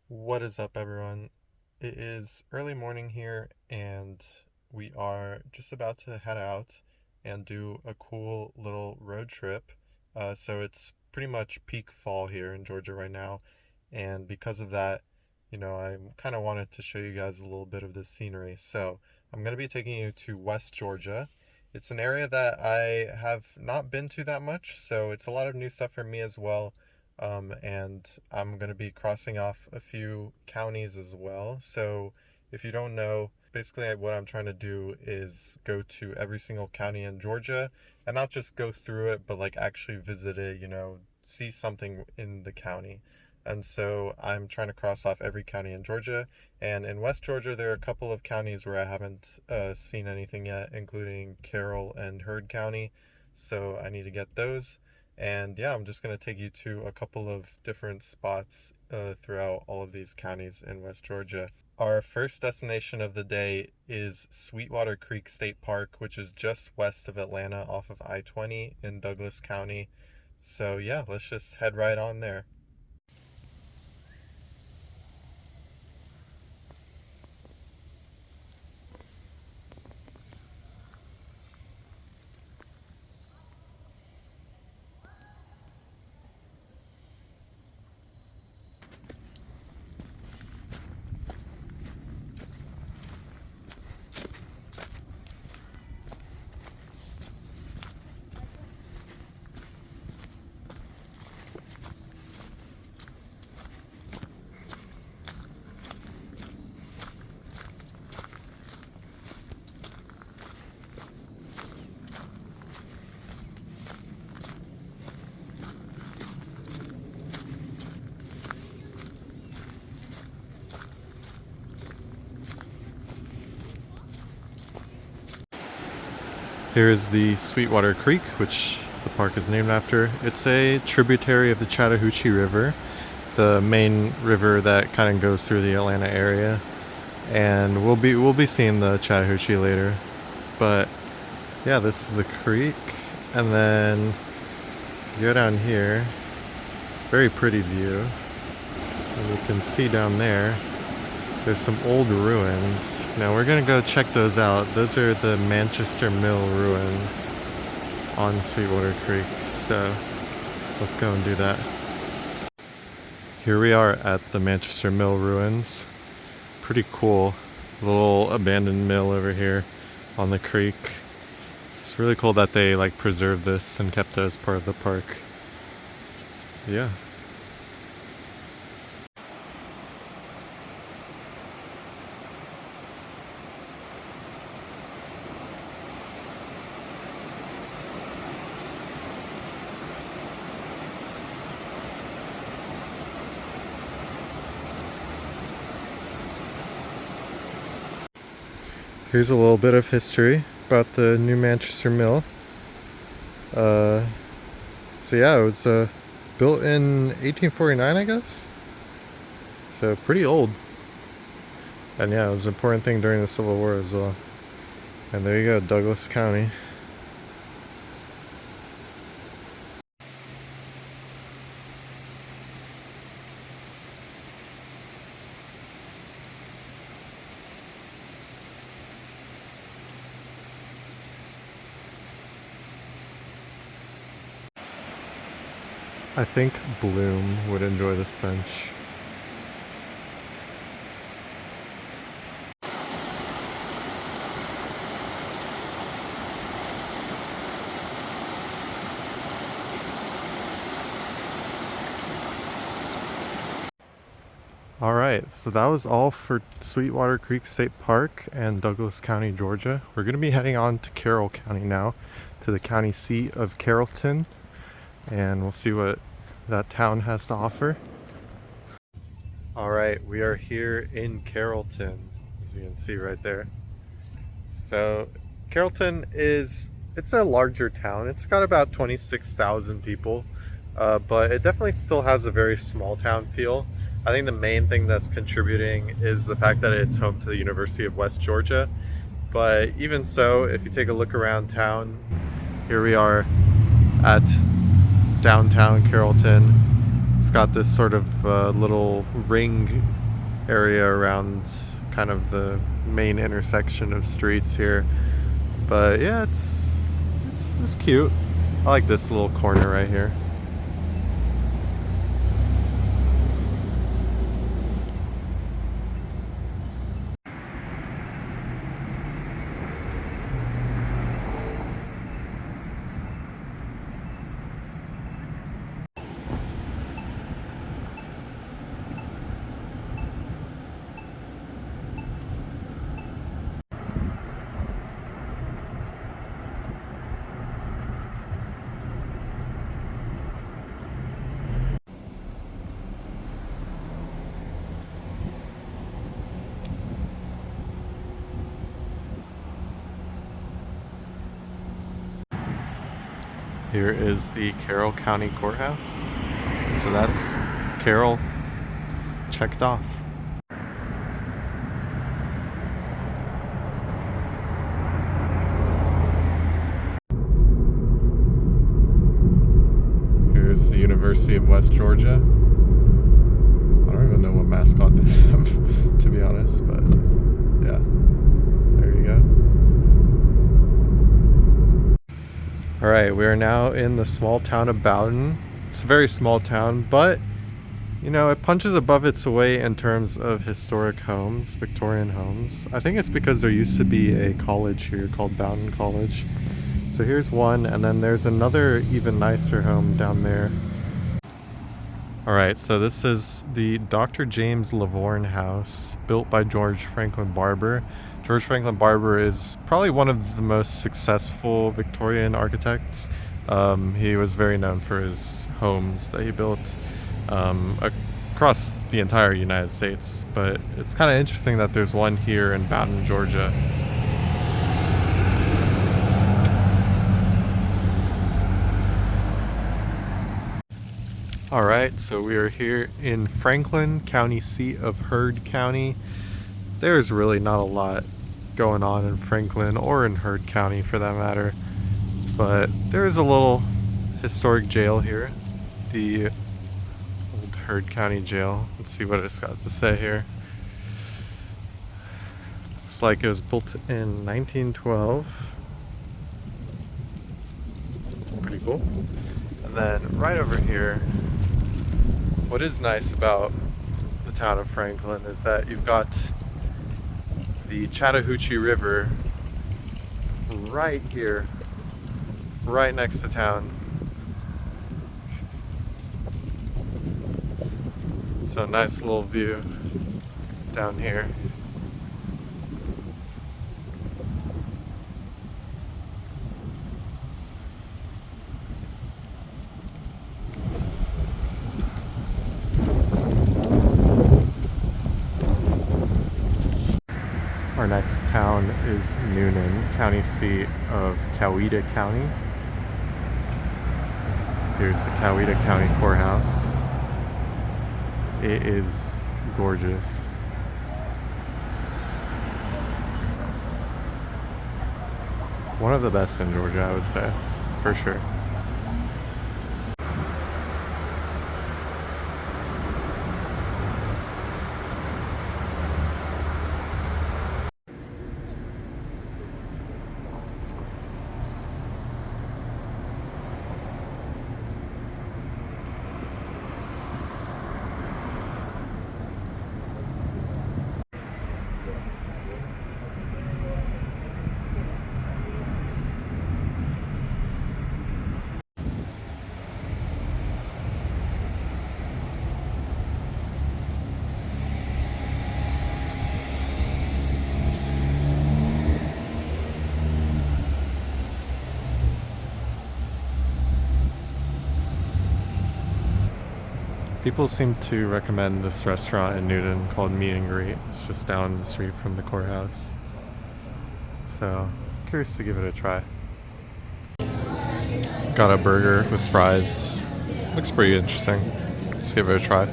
What is up, everyone? It is early morning here, and we are just about to head out and do a cool little road trip. So it's pretty much peak fall here in Georgia right now, and because of that, I kind of wanted to show you guys a little bit of this scenery. So I'm going to be taking you to West Georgia. It's an area that I have not been to that much, so it's a lot of new stuff for me as well. And I'm going to be crossing off a few counties as well. So if you don't know, basically what I'm trying to do is go to every single county in Georgia and not just go through it, but like actually visit it, see something in the county. And so I'm trying to cross off every county in Georgia. And in West Georgia, there are a couple of counties where I haven't seen anything yet, including Carroll and Heard County. So I need to get those. And yeah, I'm just going to take you to a couple of different spots throughout all of these counties in West Georgia. Our first destination of the day is Sweetwater Creek State Park, which is just west of Atlanta off of I-20 in Douglas County. So yeah, let's just head right on there. Here's the Sweetwater Creek, which the park is named after. It's a tributary of the Chattahoochee River, the main river that kind of goes through the Atlanta area. And we'll be seeing the Chattahoochee later. But yeah, this is the creek. And then you go down here, very pretty view. And you can see down there there's some old ruins. Now we're gonna go check those out. Those are the Manchester Mill ruins on Sweetwater Creek. So let's go and do that. Here we are at the Manchester Mill ruins. Pretty cool. Little abandoned mill over here on the creek. It's really cool that they preserved this and kept it as part of the park. Yeah. Here's a little bit of history about the New Manchester Mill. So yeah, it was built in 1849, I guess. So pretty old. And yeah, it was an important thing during the Civil War as well. And there you go, Douglas County. I think Bloom would enjoy this bench. Alright, so that was all for Sweetwater Creek State Park and Douglas County, Georgia. We're going to be heading on to Carroll County now, to the county seat of Carrollton, and we'll see what that town has to offer. Alright, we are here in Carrollton, as you can see right there. So Carrollton it's a larger town. It's got about 26,000 people, but it definitely still has a very small town feel. I think the main thing that's contributing is the fact that it's home to the University of West Georgia. But even so, if you take a look around town, here we are at downtown Carrollton. It's got this sort of little ring area around kind of the main intersection of streets here. But yeah, it's cute. I like this little corner right here. Here is the Carroll County Courthouse. So that's Carroll checked off. Here's the University of West Georgia. I don't even know what mascot they have, to be honest, but yeah, there you go. All right, we are now in the small town of Bowdon. It's a very small town, but you know, it punches above its weight in terms of historic homes, Victorian homes. I think it's because there used to be a college here called Bowdon College. So here's one, and then there's another even nicer home down there. All right, so this is the Dr. James Lavorne House, built by George Franklin Barber. George Franklin Barber is probably one of the most successful Victorian architects. He was very known for his homes that he built across the entire United States. But it's kind of interesting that there's one here in Bowdon, Georgia. All right, so we are here in Franklin, county seat of Heard County. There's really not a lot going on in Franklin or in Heard County for that matter, but there is a little historic jail here, the old Heard County Jail. Let's see what it's got to say here. Looks like it was built in 1912. Pretty cool. And then right over here, what is nice about the town of Franklin is that you've got the Chattahoochee River right here, right next to town. So nice little view down here. Our next town is Newnan, county seat of Coweta County. Here's the Coweta County Courthouse. It is gorgeous. One of the best in Georgia, I would say, for sure. People seem to recommend this restaurant in Newnan called Meet and Greet. It's just down the street from the courthouse. So, curious to give it a try. Got a burger with fries. Looks pretty interesting. Let's give it a try.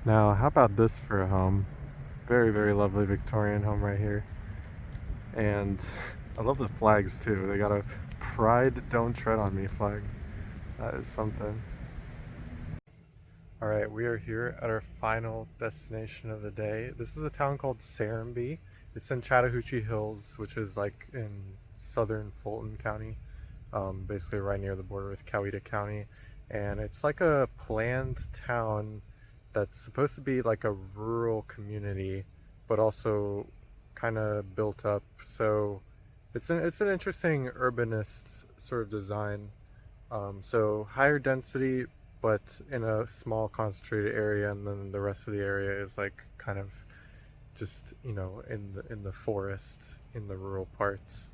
Now, how about this for a home? Very, very lovely Victorian home right here. And I love the flags too. They got a Pride Don't Tread on Me flag. That is something. Alright, we are here at our final destination of the day. This is a town called Serenbe. It's in Chattahoochee Hills, which is like in southern Fulton County, basically right near the border with Coweta County. And it's like a planned town that's supposed to be like a rural community, but also kind of built up. So it's an interesting urbanist sort of design. So higher density, but in a small concentrated area, and then the rest of the area is like kind of just, you know, in the forest, in the rural parts.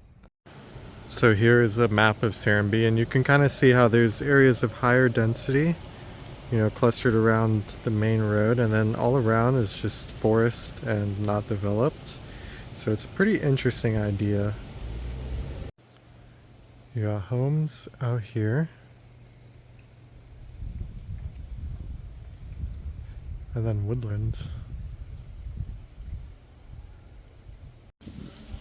So here is a map of Serenbe, and you can kind of see how there's areas of higher density, you know, clustered around the main road, and then all around is just forest and not developed. So it's a pretty interesting idea. You got homes out here, and then woodland.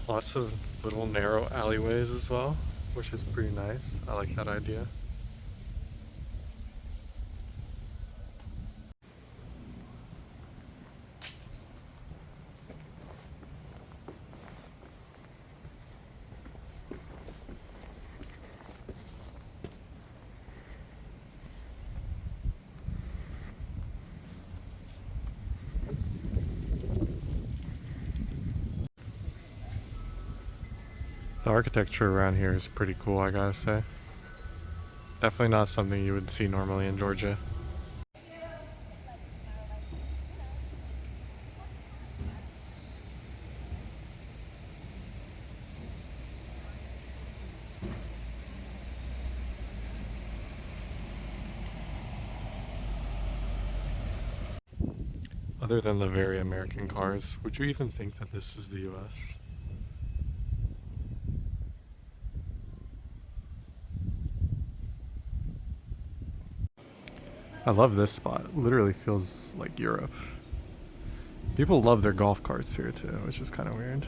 Lots of little narrow alleyways as well, which is pretty nice. I like that idea. The architecture around here is pretty cool, I gotta say. Definitely not something you would see normally in Georgia. Other than the very American cars, would you even think that this is the US? I love this spot. It literally feels like Europe. People love their golf carts here too, which is kind of weird.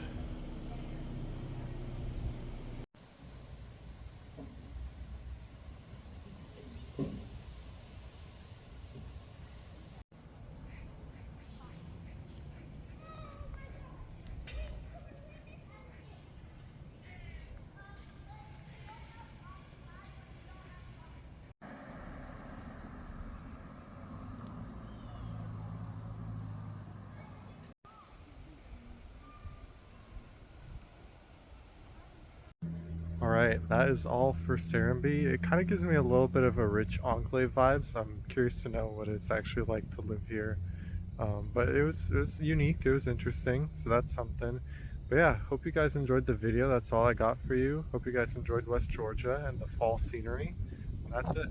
Alright, that is all for Serenbe. It kind of gives me a little bit of a rich enclave vibe, so I'm curious to know what it's actually like to live here. But it was unique, it was interesting, so that's something. But yeah, hope you guys enjoyed the video. That's all I got for you. Hope you guys enjoyed West Georgia and the fall scenery. And that's it.